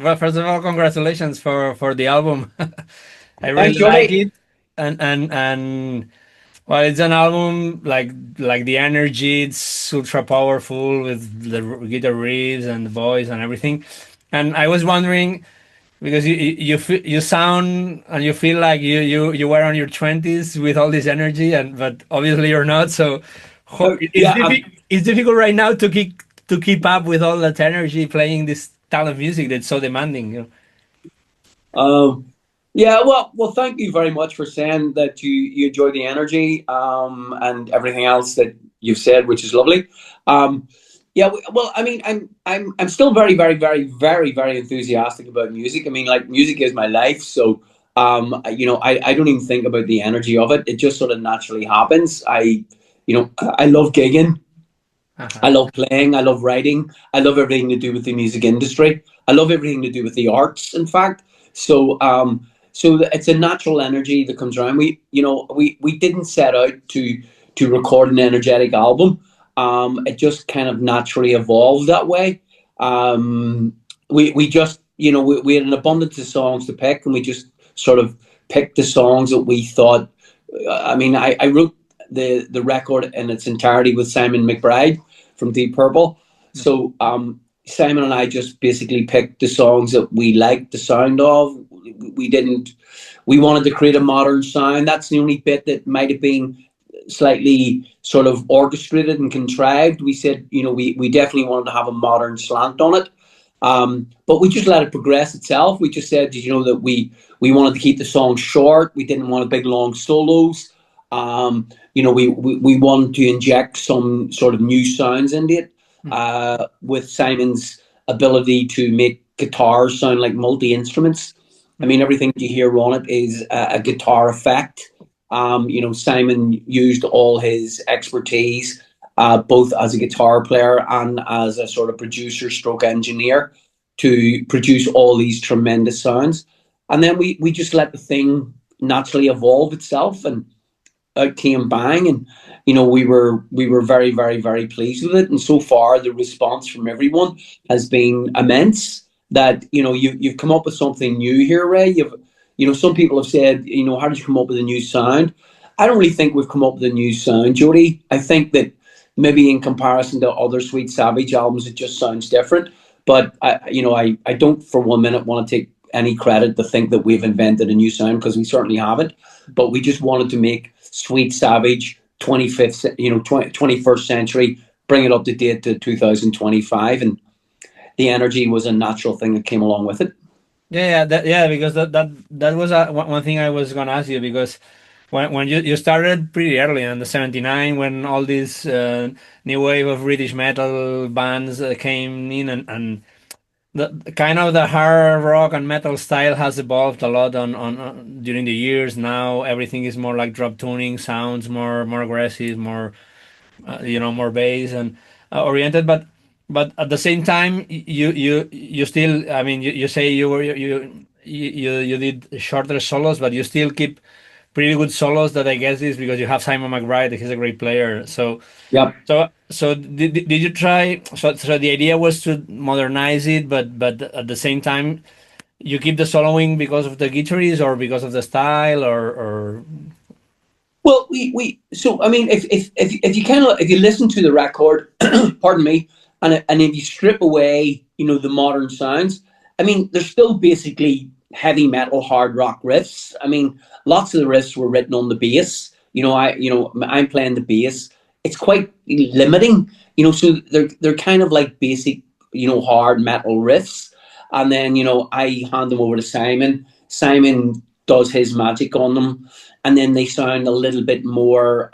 Well, first of all, congratulations for the album. I Thanks, really like Jordy. it, and well, it's an album like the energy. It's ultra powerful with the guitar riffs and the voice and everything. And I was wondering because you sound and you feel like you were on your twenties with all this energy, and but obviously you're not. So Yeah, it's difficult right now to keep up with all that energy playing this style of music that's so demanding. You know? yeah. Well, thank you very much for saying that you enjoy the energy and everything else that you've said, which is lovely. Um, yeah. Well, I mean, I'm still very, very, very, very, very enthusiastic about music. I mean, like music is my life, so I don't even think about the energy of it. It just sort of naturally happens. I love gigging. I Uh-huh. love playing. I love writing. I love everything to do with the music industry. I love everything to do with the arts. In fact, so it's a natural energy that comes around. We didn't set out to record an energetic album. It just kind of naturally evolved that way. Um, we just we had an abundance of songs to pick, and we just sort of picked the songs that we thought. I mean, I wrote the record in its entirety with Simon McBride from Deep Purple. So Simon and I just basically picked the songs that we liked the sound of. We didn't. We wanted to create a modern sound. That's the only bit that might have been slightly sort of orchestrated and contrived. We said, we definitely wanted to have a modern slant on it. But we just let it progress itself. We just said, that we wanted to keep the song short. We didn't want a big long solos. We wanted to inject some sort of new sounds into it with Simon's ability to make guitars sound like multi instruments. I mean, everything you hear on it is a guitar effect. Simon used all his expertise, both as a guitar player and as a sort of producer stroke engineer, to produce all these tremendous sounds. And then we just let the thing naturally evolve itself, and out came bang, and we were very, very, very pleased with it. And so far the response from everyone has been immense. That you've come up with something new here, Ray. Some people have said, how did you come up with a new sound? I don't really think we've come up with a new sound, Jody. I think that maybe in comparison to other Sweet Savage albums, it just sounds different. But I don't for 1 minute want to take any credit to think that we've invented a new sound, because we certainly haven't. But we just wanted to make Sweet Savage 25th, 21st century, bring it up to date to 2025, and the energy was a natural thing that came along with it. Yeah, because that was one thing I was gonna ask you because when you started pretty early in the '79 when all these new wave of British metal bands came in and the kind of the hard rock and metal style has evolved a lot on during the years. Now everything is more like drop tuning, sounds more aggressive, more more bass and oriented. But at the same time, you still. I mean, you say you did shorter solos, but you still keep pretty good solos. That I guess is because you have Simon McBride. He's a great player. Yep. So did you try? So the idea was to modernize it, but at the same time, you keep the soloing because of the guitarist or because of the style or Well, we so I mean, if you kind of if you listen to the record, pardon me, and if you strip away, the modern sounds, I mean, there's still basically heavy metal, hard rock riffs. I mean, lots of the riffs were written on the bass. I'm playing the bass. It's quite limiting, so they're kind of like basic, hard metal riffs, and then I hand them over to Simon. Simon does his magic on them, and then they sound a little bit more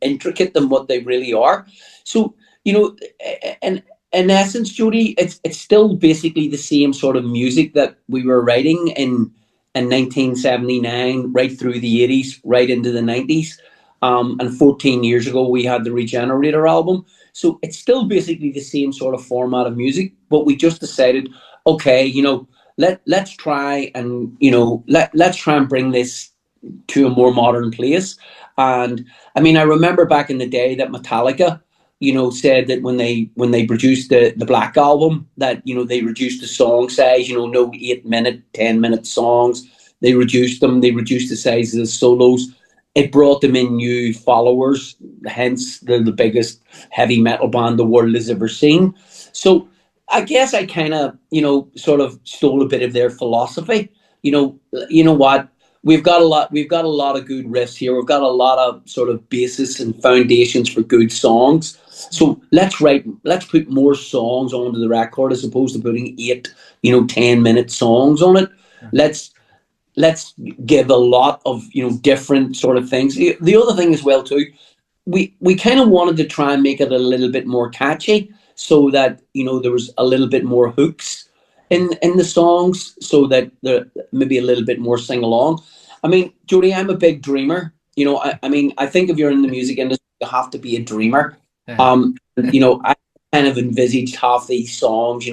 intricate than what they really are. So in essence, Jody, it's still basically the same sort of music that we were writing in 1979, right through the 80s, right into the 90s. And 14 years ago, we had the Regenerator album. So it's still basically the same sort of format of music, but we just decided, okay, let's try and let's try and bring this to a more modern place. And I mean, I remember back in the day that Metallica said that when they produced the Black Album, that they reduced the song size. No 8 minute, 10 minute songs. They reduced them. They reduced the size of the solos. It brought them in new followers. Hence, they're the biggest heavy metal band the world has ever seen. So I guess I kind of sort of stole a bit of their philosophy. What? We've got a lot of good riffs here. We've got a lot of sort of basis and foundations for good songs. So let's put more songs onto the record as opposed to putting 10-minute songs on it. Let's give a lot of different sort of things. The other thing as well too, we kind of wanted to try and make it a little bit more catchy, so that there was a little bit more hooks in the songs, so that there maybe a little bit more sing along. I mean, Jody, I'm a big dreamer. I mean, I think if you're in the music industry, you have to be a dreamer. Yeah. I kind of envisaged half these songs,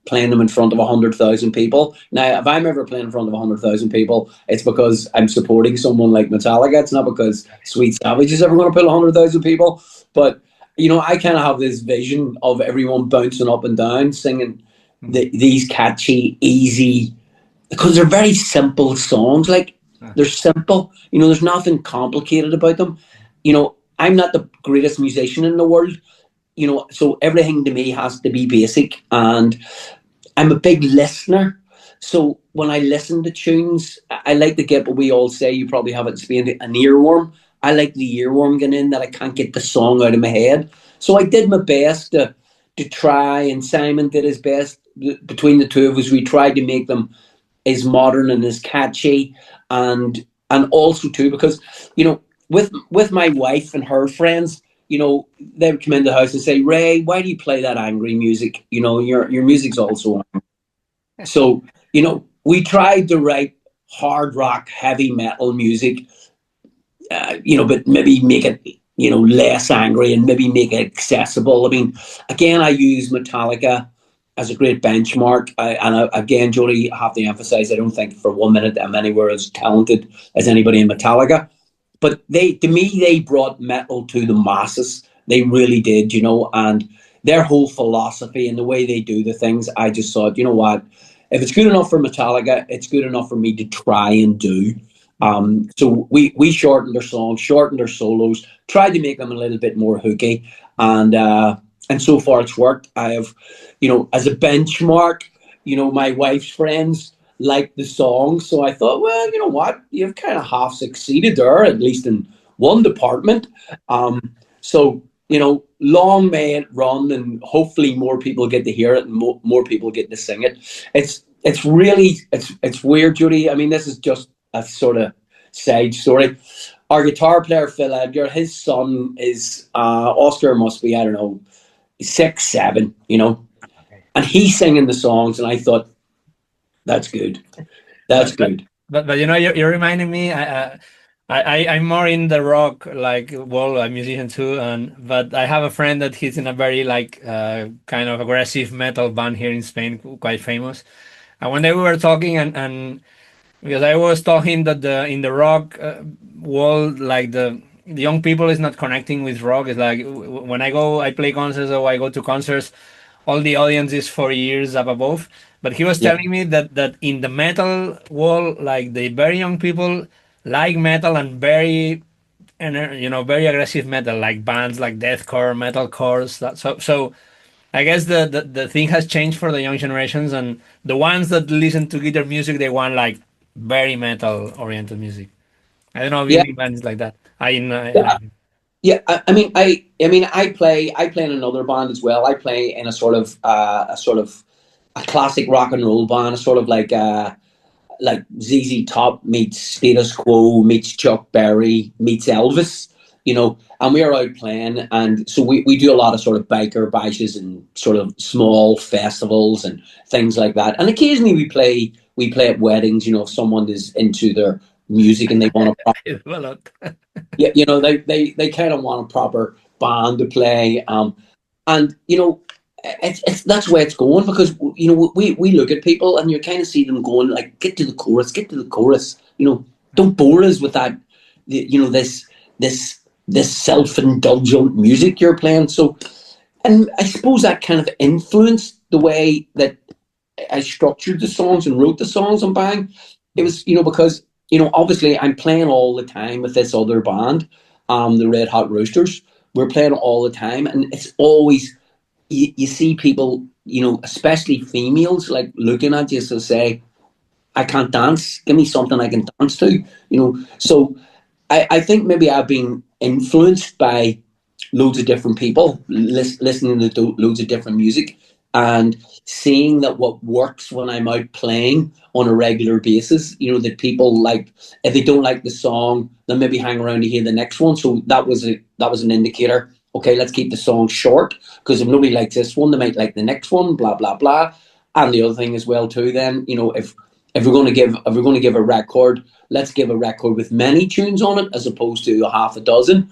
playing them in front of 100,000 people. Now, if I'm ever playing in front of 100,000 people, it's because I'm supporting someone like Metallica. It's not because Sweet Savage is ever going to pull 100,000 people. But I kind of have this vision of everyone bouncing up and down, singing these catchy, easy, because they're very simple songs. Like, they're simple. There's nothing complicated about them. I'm not the greatest musician in the world. So everything to me has to be basic, and I'm a big listener. So when I listen to tunes, I like to get what we all say. You probably have it in Spain, an earworm. I like the earworm getting in, that I can't get the song out of my head. So I did my best to try, and Simon did his best. Between the two of us, we tried to make them as modern and as catchy, and also too, because with my wife and her friends, they would come into the house and say, "Ray, why do you play that angry music? Your music's also angry." So we tried to write hard rock, heavy metal music, but maybe make it less angry, and maybe make it accessible. I mean, again, I use Metallica as a great benchmark. Again, Jody, I have to emphasize, I don't think for 1 minute I'm anywhere as talented as anybody in Metallica. But to me, they brought metal to the masses. They really did, and their whole philosophy and the way they do the things, I just thought, what? If it's good enough for Metallica, it's good enough for me to try and do. So we shortened their songs, shortened their solos, tried to make them a little bit more hooky, and so far it's worked. I have, as a benchmark, my wife's friends like the song, so I thought, well, you know what, you've kind of half succeeded there, at least in one department. So long may it run, and hopefully more people get to hear it, and more people get to sing it. It's really it's weird, Judy. I mean, this is just a sort of side story. Our guitar player Phil Edgar, his son is Oscar, must be, I don't know, 6, 7, and he's singing the songs, and I thought, that's good. That's good. But you're reminding me. I'm more in the rock, like, well, I'm a musician too, but I have a friend that he's in a very like kind of aggressive metal band here in Spain, quite famous. And one day we were talking, and because I was told him that in the rock world, like the young people is not connecting with rock. It's like when I play concerts, or I go to concerts, all the audience is 4 years up above. But he was Yeah. telling me that in the metal world, like the very young people like metal, and very aggressive metal, like bands like deathcore, metalcore. So I guess the thing has changed for the young generations, and the ones that listen to guitar music, they want like very metal oriented music. I don't know if Yeah. any bands like that. Yeah. Yeah, I mean, I play in another band as well. I play in a classic rock and roll band, a sort of like ZZ Top meets Status Quo meets Chuck Berry meets Elvis, and we are out playing, and so we do a lot of sort of biker bashes and sort of small festivals and things like that. And occasionally we play at weddings, if someone is into their music and they want to, Well, yeah, they kind of want a proper band to play, and it's that's where it's going, because we look at people and you kind of see them going like, get to the chorus, don't bore us with that, this this self-indulgent music you're playing. So, and I suppose that kind of influenced the way that I structured the songs and wrote the songs on Bang. It was, because, obviously I'm playing all the time with this other band, the Red Hot Roosters. We're playing all the time, and it's always, you see people, especially females, like looking at you to say, I can't dance. Give me something I can dance to. So I think maybe I've been influenced by loads of different people, listening to loads of different music, and seeing that what works when I'm out playing on a regular basis. That people like, if they don't like the song, then maybe hang around to hear the next one. So that was an indicator. Okay, let's keep the song short, because if nobody likes this one, they might like the next one. Blah blah blah. And the other thing as well too, then, if we're going to give a record, let's give a record with many tunes on it as opposed to a half a dozen,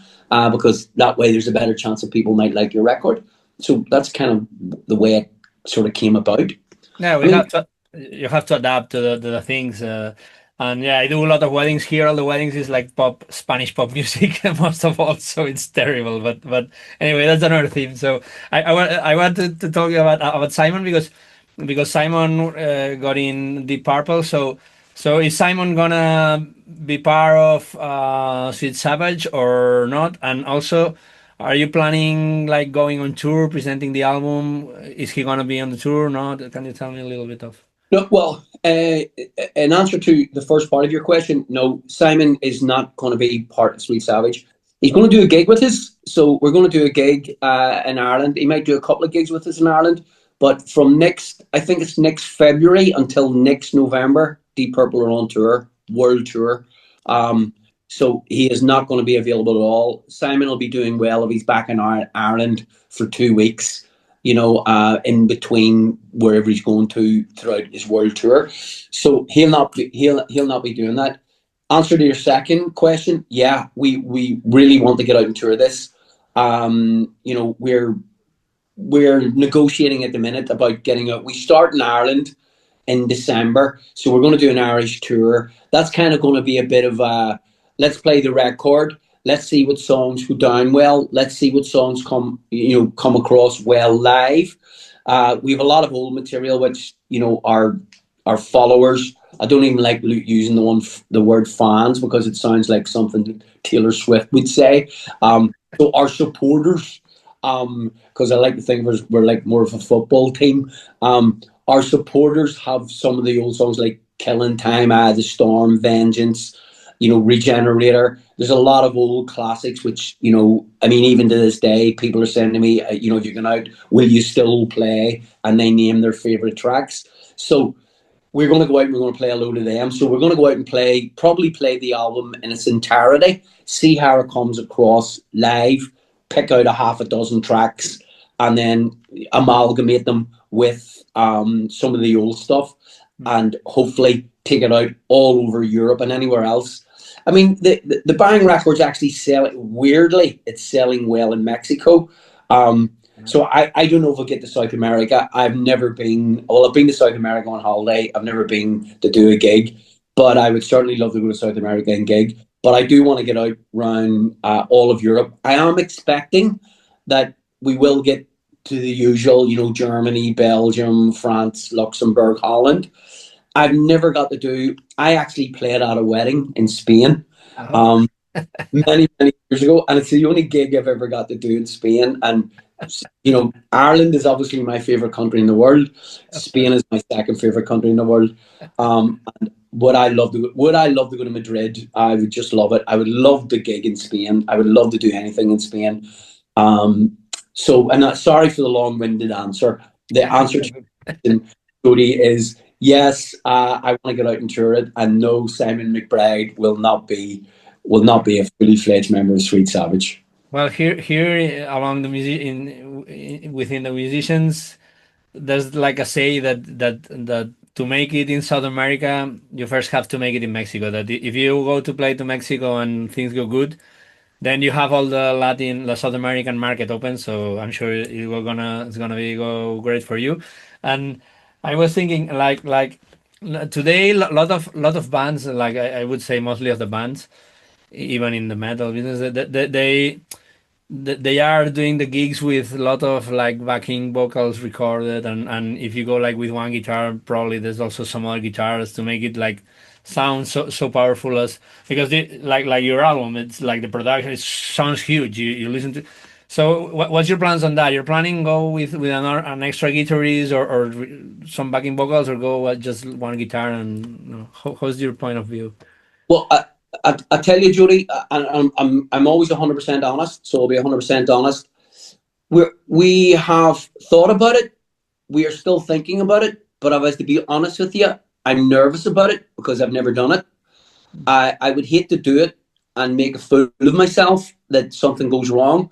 because that way there's a better chance that people might like your record. So that's kind of the way it sort of came about. Yeah, I we mean, have to. You have to adapt to the things. And yeah, I do a lot of weddings here. All the weddings is like pop, Spanish pop music most of all, so it's terrible. But anyway, that's another theme. So I want to talk about Simon because Simon got in Deep Purple. So is Simon gonna be part of Sweet Savage or not? And also, are you planning like going on tour, presenting the album? Is he gonna be on the tour or not? Can you tell me a little bit of? no, well, in answer to the first part of your question, no, Simon is not going to be part of Sweet Savage. He's going to do a gig with us. So we're going to do a gig in Ireland. He might do a couple of gigs with us in Ireland. But from I think it's next February until next November, Deep Purple are on tour, world tour. Um, so he is not going to be available at all. Simon will be doing well if he's back in Ireland for 2 weeks, in between wherever he's going to throughout his world tour. So he'll not be doing that. Answer to your second question, yeah, we really want to get out and tour this. We're negotiating at the minute about getting out. We start in Ireland in December. So we're going to do an Irish tour. That's kind of going to be a bit of a, let's play the record. Let's see what songs go down well. Let's see what songs come across well live. We have a lot of old material which our followers. I don't even like using the word fans, because it sounds like something that Taylor Swift would say. So our supporters, because I like to think we're like more of a football team. Our supporters have some of the old songs like Killing Time, Eye of the Storm, Vengeance, Regenerator. There's a lot of old classics, which, I mean, even to this day, people are saying to me, if you go out, will you still play? And they name their favourite tracks. So we're going to go out and we're going to play a load of them. So we're going to go out and probably play the album in its entirety, see how it comes across live, pick out a half a dozen tracks, and then amalgamate them with some of the old stuff, and hopefully take it out all over Europe and anywhere else. I mean, the Bang Records actually weirdly, it's selling well in Mexico. So I don't know if I'll get to South America. I've never been, well, I've been to South America on holiday. I've never been to do a gig, but I would certainly love to go to South America and gig. But I do want to get out around all of Europe. I am expecting that we will get to the usual, Germany, Belgium, France, Luxembourg, Holland. I've never got to do, I actually played at a wedding in Spain. Oh. Um, Many, many years ago, and it's the only gig I've ever got to do in Spain. And Ireland is obviously my favorite country in the world. Spain is my second favorite country in the world. And would I love to go to Madrid? I would just love it. I would love the gig in Spain. I would love to do anything in Spain. Sorry for the long-winded answer. The answer to your question, Cody, is yes. I want to get out and tour it, and no, Simon McBride will not be a fully fledged member of Sweet Savage. Well, here among the within the musicians, there's like a say that to make it in South America, you first have to make it in Mexico. That if you go to play to Mexico and things go good, then you have all the South American market open. So I'm sure it's gonna be go great for you. And I was thinking today, lot of bands, like I would say mostly of the bands. even in the metal business. They are doing the gigs with a lot of like backing vocals recorded, and if you go like with one guitar, probably there's also some other guitars to make it like sound so powerful as because like your album, it's like the production, it sounds huge. You listen to. So what's your plans on that? You're planning go with an extra guitarist or some backing vocals, or go just one guitar, and how's your point of view? Well, I tell you, Judy, and I'm always 100% honest, so I'll be 100% honest. We have thought about it. We are still thinking about it. But if I was to be honest with you, I'm nervous about it because I've never done it. I would hate to do it and make a fool of myself that something goes wrong.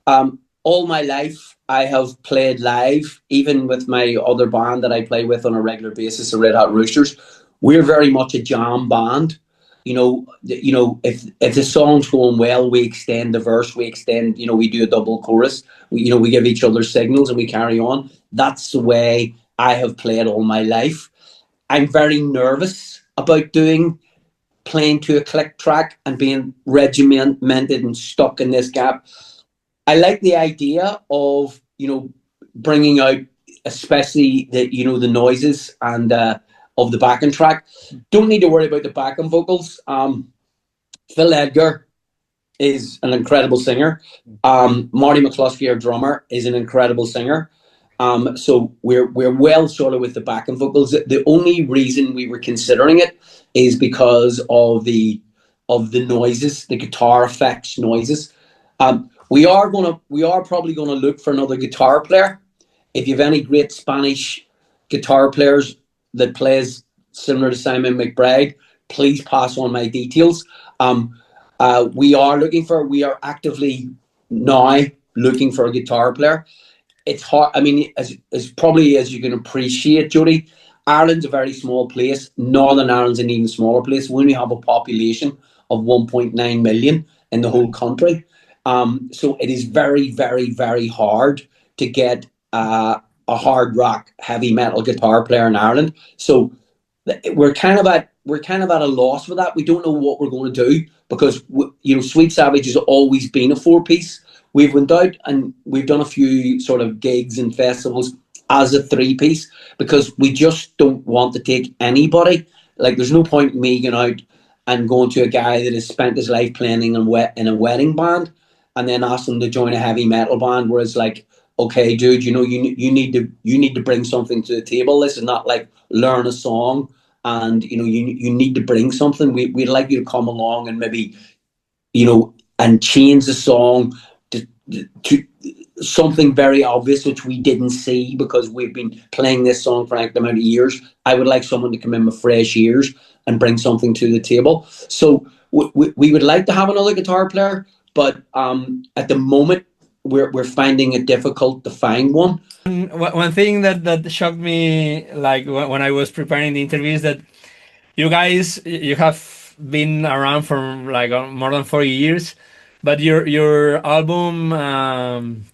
All my life, I have played live, even with my other band that I play with on a regular basis, the Red Hot Roosters. We're very much a jam band. If the song's going well, we extend the verse, we extend. We do a double chorus. We give each other signals and we carry on. That's the way I have played all my life. I'm very nervous about playing to a click track and being regimented and stuck in this gap. I like the idea of bringing out, especially the noises and of the backing track. Don't need to worry about the backing vocals. Phil Edgar is an incredible singer. Marty McCluskey, our drummer, is an incredible singer. So we're well sorted with the backing vocals. The only reason we were considering it is because of the noises, the guitar effects noises. We are probably gonna look for another guitar player. If you have any great Spanish guitar players that plays similar to Simon McBride, please pass on my details. We are actively now looking for a guitar player. It's hard. I mean, as probably as you can appreciate, Jody, Ireland's a very small place. Northern Ireland's an even smaller place. We only have a population of 1.9 million in the whole country. So it is very, very, very hard to get a hard rock, heavy metal guitar player in Ireland. So we're kind of at a loss for that. We don't know what we're going to do because Sweet Savage has always been a 4-piece. We've went out and we've done a few sort of gigs and festivals as a 3-piece because we just don't want to take anybody. Like, there's no point in me going out and going to a guy that has spent his life playing in a wedding band and then ask them to join a heavy metal band where it's like, okay, dude, you need to bring something to the table. This is not like learn a song and you need to bring something. We'd like you to come along and maybe and change the song to something very obvious which we didn't see because we've been playing this song for an amount of years. I would like someone to come in with fresh ears and bring something to the table. So we would like to have another guitar player, but at the moment we're finding it difficult to find one. One thing that shocked me, like when I was preparing the interview, is that you have been around for like more than 40 years, but your album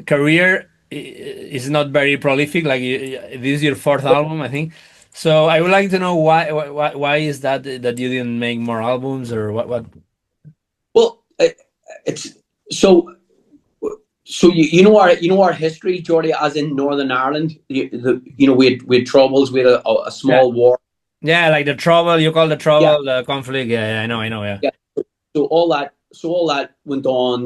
career is not very prolific. Like this is your fourth album, I think. So I would like to know why is that you didn't make more albums, or what? Well, it's so. So you know our history, Jordy, as in Northern Ireland. We had troubles. We had a small war. Yeah, like the trouble you call the Yeah, trouble, the conflict. Yeah, I know. Yeah. yeah. So all that went on.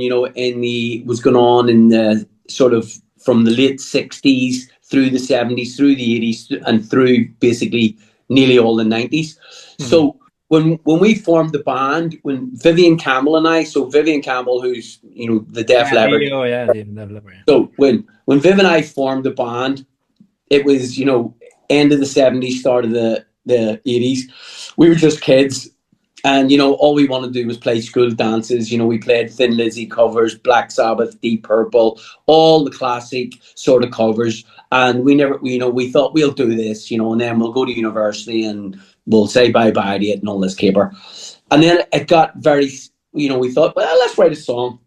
Was going on in the sort of from the late '60s through the '70s, through the '80s, and through basically nearly all the '90s. So when we formed the band, when Vivian Campbell and I, so Vivian Campbell, who's the Def Leppard. The Def Leppard. Yeah. So when Viv and I formed the band, it was end of the '70s, start of the '80s. We were just kids, and all we wanted to do was play school dances. We played Thin Lizzy covers, Black Sabbath, Deep Purple, all the classic sort of covers. And we never, we thought we'll do this, and then we'll go to university and we'll say bye bye to it and all this caper. And then it got very, we thought, well, let's write a song.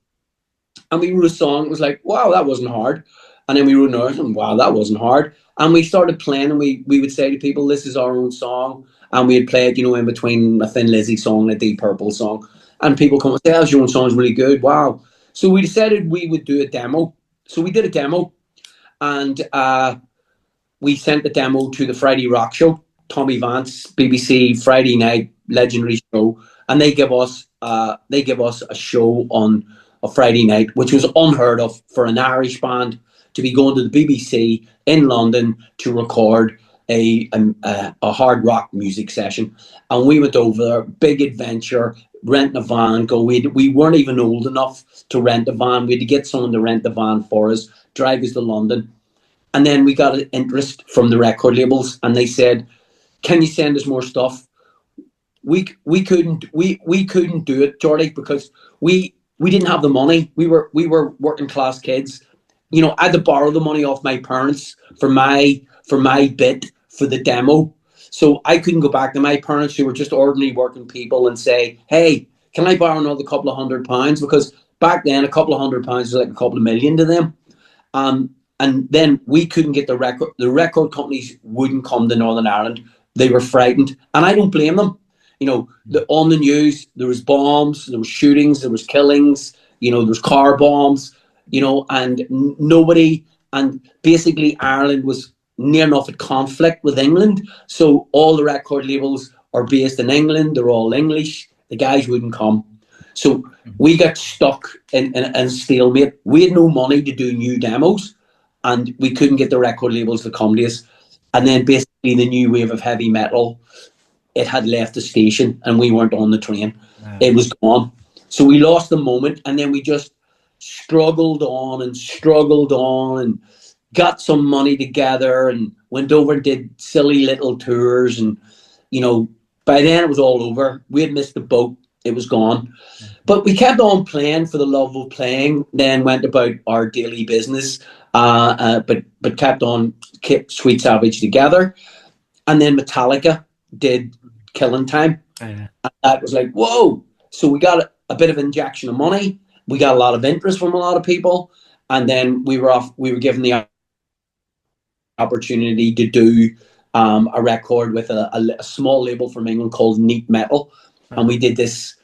And we wrote a song. It was like, wow, that wasn't hard. And then we wrote another, and wow, that wasn't hard. And we started playing, and we would say to people, this is our own song. And we'd play it, in between a Thin Lizzy song and a Deep Purple song. And people come and say, oh, your own song's really good. Wow. So we decided we would do a demo. So we did a demo, and we sent the demo to the Friday Rock Show, Tommy Vance, BBC Friday night legendary show, and they give us a show on a Friday night, which was unheard of for an Irish band to be going to the BBC in London to record a hard rock music session. And we went over there, big adventure, renting a van. We weren't even old enough to rent a van. We had to get someone to rent the van for us, drive us to London. And then we got an interest from the record labels, and they said, can you send us more stuff? We couldn't do it, Geordie, because we didn't have the money. We were working class kids. I had to borrow the money off my parents for my bit for the demo. So I couldn't go back to my parents, who were just ordinary working people, and say, hey, can I borrow another couple of £100? Because back then, a couple of £100 was like a couple of million to them. And then we couldn't get the record. The record companies wouldn't come to Northern Ireland. They were frightened. And I don't blame them. On the news, there was bombs, there was shootings, there was killings, there was car bombs, and nobody, and basically Ireland was near enough at conflict with England. So all the record labels are based in England. They're all English. The guys wouldn't come. So we got stuck in a stalemate. We had no money to do new demos, and we couldn't get the record labels to come to us. And then basically the new wave of heavy metal, it had left the station, and we weren't on the train. Wow. It was gone. So we lost the moment, and then we just struggled on and got some money together and went over and did silly little tours. And, by then it was all over. We had missed the boat. It was gone. But we kept on playing for the love of playing, then went about our daily business, but kept Sweet Savage together. And then Metallica did Killing Time. And that was like, whoa. So we got a bit of injection of money. We got a lot of interest from a lot of people. And then we were given the opportunity to do a record with a small label from England called Neat Metal. And we did this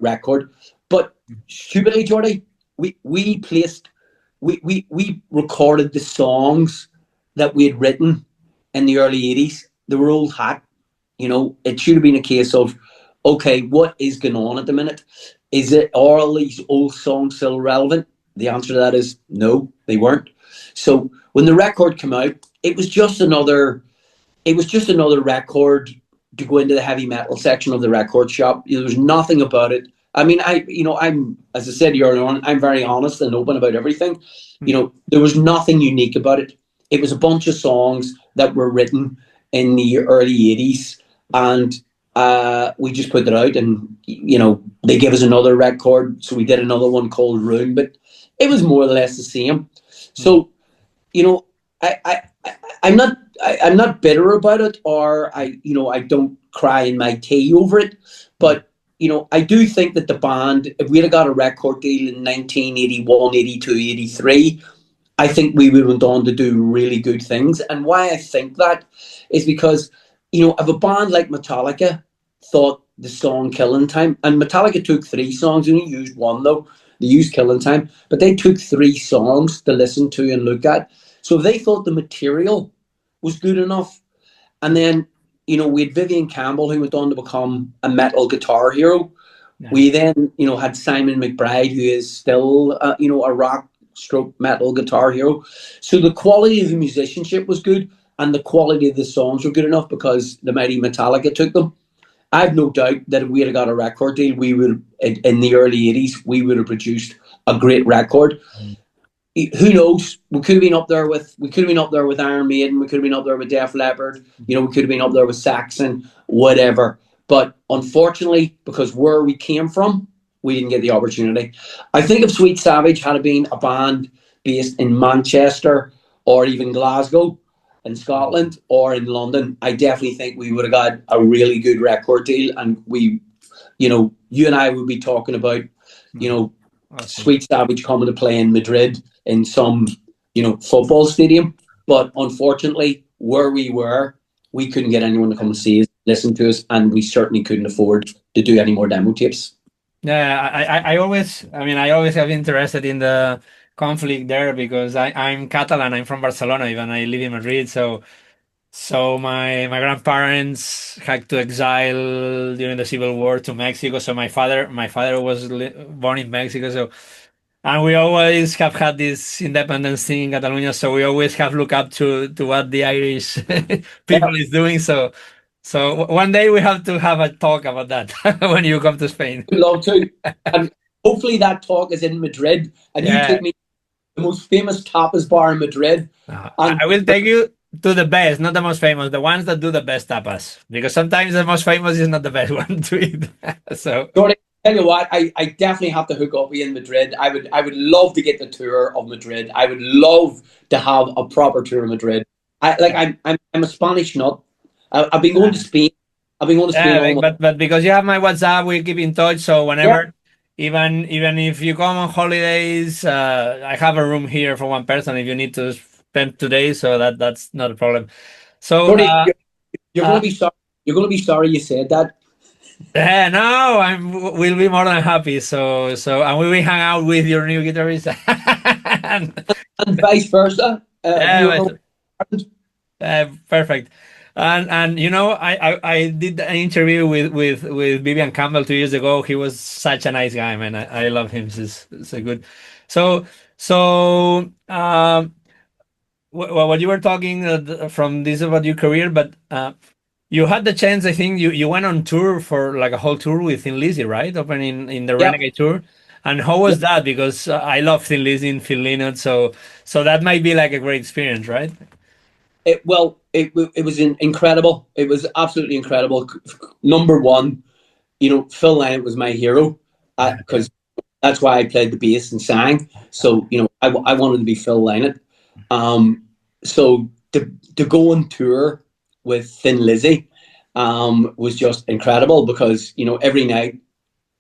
record. But stupidly, Geordie, we recorded the songs that we had written in the early 80s. They were old hat. It should have been a case of, okay, what is going on at the minute? Are all these old songs still relevant? The answer to that is no, they weren't. So when the record came out, it was just another record to go into the heavy metal section of the record shop. There was nothing about it. I mean, I'm, as I said earlier on, I'm very honest and open about everything. There was nothing unique about it. It was a bunch of songs that were written in the early 80s, and we just put it out, and they gave us another record, so we did another one called Room, but it was more or less the same. So I'm not bitter about it, or I don't cry in my tea over it, but I do think that the band, if we'd have got a record deal in 1981, 82, 83, I think we would have went on to do really good things. And why I think that is because, if a band like Metallica thought the song Killing Time, and Metallica took 3 songs, and only used one though, they used Killing Time, but they took 3 songs to listen to and look at. So if they thought the material was good enough, and then, we had Vivian Campbell, who went on to become a metal guitar hero. Yeah. We then, had Simon McBride, who is still, a rock stroke metal guitar hero. So the quality of the musicianship was good, and the quality of the songs were good enough because the mighty Metallica took them. I have no doubt that if we had got a record deal, we would, in the early 80s, we would have produced a great record. Who knows? We could have been up there with Iron Maiden. We could have been up there with Def Leppard. We could have been up there with Saxon, whatever. But unfortunately, because where we came from, we didn't get the opportunity. I think if Sweet Savage had been a band based in Manchester or even Glasgow in Scotland or in London, I definitely think we would have got a really good record deal, and we, you and I would be talking about, Awesome. Sweet Savage coming to play in Madrid in some, football stadium. But unfortunately, where we were, we couldn't get anyone to come and see us, listen to us, and we certainly couldn't afford to do any more demo tapes. Yeah, I always, I mean, I always have interested in the conflict there because I'm Catalan. I'm from Barcelona, even I live in Madrid. So my grandparents had to exile during the Civil War to Mexico. So my father was born in Mexico. So and we always have had this independence thing in Catalonia. So we always have looked up to what the Irish Yeah, people is doing. So one day we have to have a talk about that when you come to Spain. would love to. And hopefully that talk is in Madrid, and you Yeah, take me to the most famous tapas bar in Madrid. And I will take you to the best, not the most famous, the ones that do the best tapas, because sometimes the most famous is not the best one to eat. So Jordan, tell you what, I definitely have to hook up with you in Madrid. I would love to get the tour of Madrid. I would love to have a proper tour of Madrid. I'm a Spanish nut. I've been going to Spain. I've been going to Spain yeah, all my but because you have my WhatsApp, we keep in touch. So yeah. whenever, even if you come on holidays, I have a room here for one person if you need to spend 2 days. So that's not a problem. So Jordan, you're going uh, to be sorry. You're going to be sorry you said that, yeah, no, we'll be more than happy. So and we will hang out with your new guitarist. And, and vice versa. If yeah, you ever perfect. And I did an interview with Vivian Campbell 2 years ago. He was such a nice guy, man. I love him. He's a good. So so what you were talking from this about your career, but you had the chance. I think you went on tour for like a whole tour with Thin Lizzy, right? Opening in the yeah, Renegade tour. And how yeah. was that? Because I love Thin Lizzy and Phil Lynott, so that might be like a great experience, right? It was incredible. It was absolutely incredible. Number one, Phil Lynott was my hero because that's why I played the bass and sang. So I wanted to be Phil Lynott. Um, so to go on tour with Thin Lizzy was just incredible because every night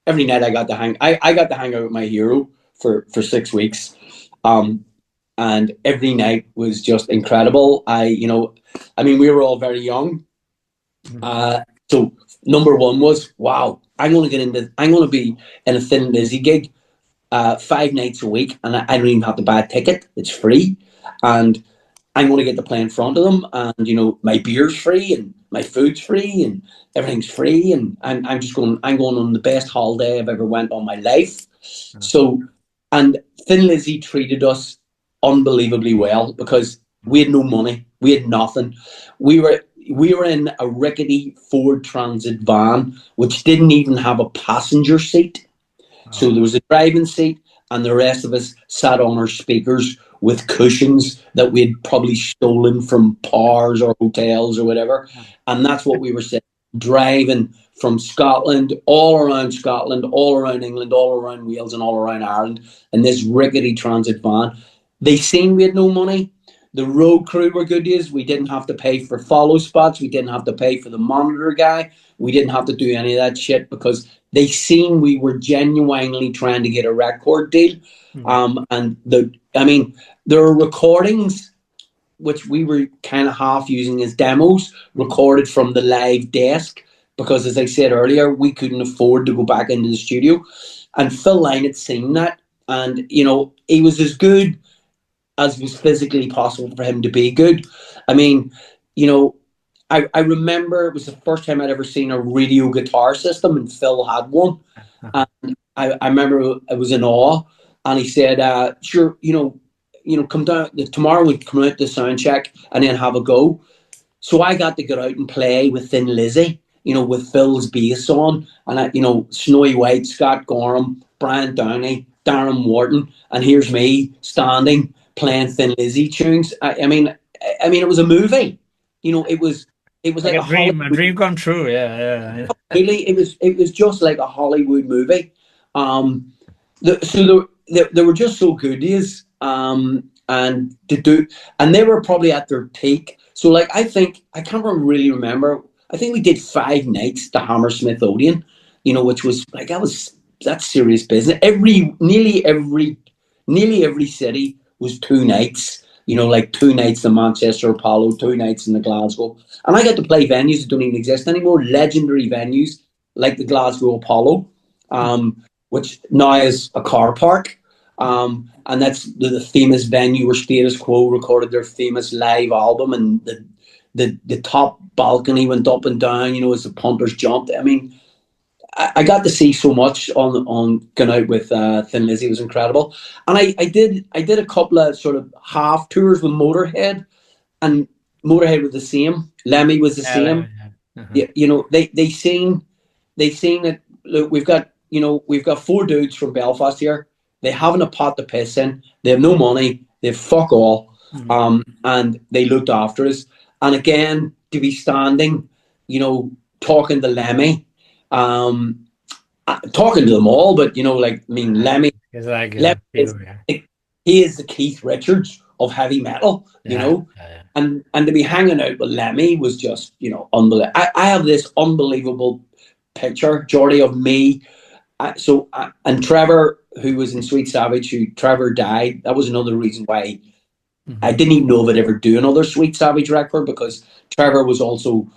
I got to hang out with my hero for 6 weeks. Um, and every night was just incredible. I mean, we were all very young. So number one was, wow, I'm going to be in a Thin Lizzy gig 5 nights a week, and I don't even have to buy a ticket. It's free, and I'm going to get to play in front of them, and my beer's free, and my food's free, and everything's free, and I'm just going. I'm going on the best holiday I've ever went on my life. So, and Thin Lizzy treated us unbelievably well because we had no money, we had nothing. We were in a rickety Ford Transit van which didn't even have a passenger seat. So Oh, there was a driving seat, and the rest of us sat on our speakers with cushions that we had probably stolen from bars or hotels or whatever. And that's what we were saying, driving from Scotland, all around England, all around Wales, and all around Ireland in this rickety transit van. They seen we had no money. The road crew were good to us. We didn't have to pay for follow spots. We didn't have to pay for the monitor guy. We didn't have to do any of that shit because they seen we were genuinely trying to get a record deal. mhm. And I mean, there are recordings which we were kind of half using as demos, recorded from the live desk because, as I said earlier, we couldn't afford to go back into the studio. And Phil Lynott had seen that, and he was as good as was physically possible for him to be good. I mean, you know, I remember it was the first time I'd ever seen a radio guitar system, and Phil had one. And I remember I was in awe, and he said, "Sure, come down tomorrow. We come out to sound check and then have a go." So I got to get out and play with Thin Lizzy, with Phil's bass on, and Snowy White, Scott Gorham, Brian Downey, Darren Wharton, and here's me standing playing Thin Lizzy tunes. I mean, it was a movie. It was Like like a a Hollywood. dream come true. Yeah, Really, it was just like a Hollywood movie. Um, so they were just so good days. And to do, and they were probably at their peak. So like I can't really remember. I think we did 5 nights to Hammersmith Odeon, which was like that was that's serious business. Nearly every city was 2 nights. Like 2 nights in Manchester Apollo, 2 nights in the Glasgow, and I got to play venues that don't even exist anymore. Legendary venues like the Glasgow Apollo, which now is a car park, and that's the famous venue where Status Quo recorded their famous live album, and the top balcony went up and down, as the punters jumped. I mean, I got to see so much on going out with Thin Lizzy. It was incredible, and I did a couple of sort of half tours with Motorhead, and Motorhead was the same. Lemmy was the Yeah, same. yeah. Uh-huh. Yeah, they seen that. Look, we've got four dudes from Belfast here. They haven't a pot to piss in. They have no money. They have fuck all, Mhm. and they looked after us. And again, to be standing, talking to Lemmy, um, talking to them all, but like I mean, It's like Lemmy a is figure, yeah. he is the Keith Richards of heavy metal, Yeah, yeah, and to be hanging out with Lemmy was just unbelievable. I have this unbelievable picture, Jordy, of me. And Trevor, who was in Sweet Savage, who Trevor died. That was another reason why yeah. I Hmm. didn't even know if I'd ever do another Sweet Savage record, because Trevor was also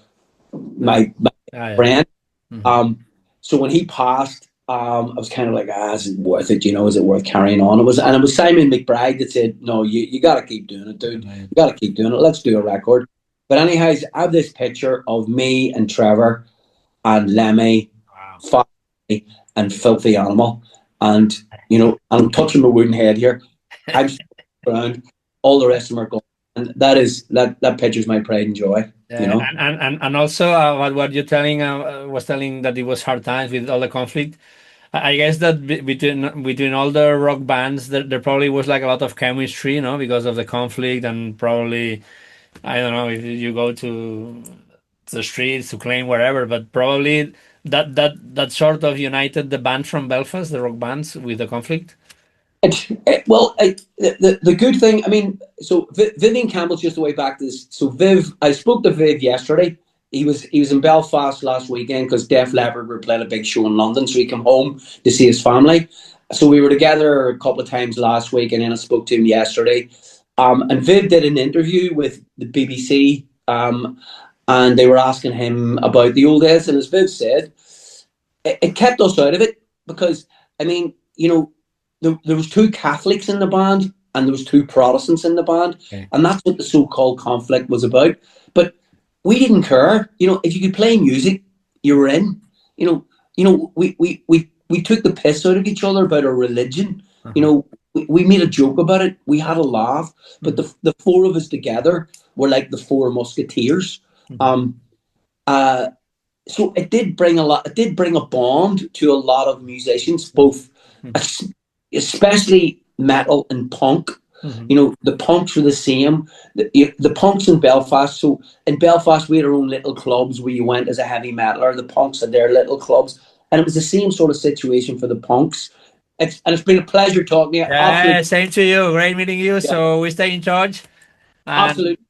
Yeah, my yeah, yeah. friend. Hmm. So when he passed, I was kind of like, is it worth it? Is it worth carrying on? And it was Simon McBride that said, no, you got to keep doing it, dude. You got to keep doing it. Let's do a record. But anyhow, I have this picture of me and Trevor and Lemmy, Wow. Fatty, and Filthy Animal, and I'm touching my wooden head here. I'm around. All the rest of them are gone, and that picture's my pride and joy. And also what you're telling was telling that it was hard times with all the conflict. I guess that between all the rock bands, there probably was like a lot of chemistry, because of the conflict, and probably I don't know if you go to the streets to claim wherever, but probably that sort of united the band from Belfast, the rock bands, with the conflict. The good thing, I mean, so Vivian Campbell's just the way back to this. So I spoke to Viv yesterday. He was in Belfast last weekend because Def Leppard were playing a big show in London, so he came home to see his family. So we were together a couple of times last week, and then I spoke to him yesterday. And Viv did an interview with the BBC, and they were asking him about the old days, and as Viv said, it kept us out of it because I mean, there was two Catholics in the band and there was two Protestants in the band, Okay. and that's what the so-called conflict was about. But we didn't care. If you could play music, you were in. We took the piss out of each other about our religion. You Uh-huh. know, we made a joke about it. We had a laugh. But Mhm. the four of us together were like the four musketeers. Mhm. Um, uh, so it did bring a lot. It did bring a bond to a lot of musicians, both Mhm. especially metal and punk. Mhm. The punks were the same. The punks in Belfast. So in Belfast, we had our own little clubs where you went as a heavy metaler. The punks had their little clubs, and it was the same sort of situation for the punks. And it's been a pleasure talking to you. Yeah, same to you. Great meeting you. Yeah, So we stay in touch, and absolute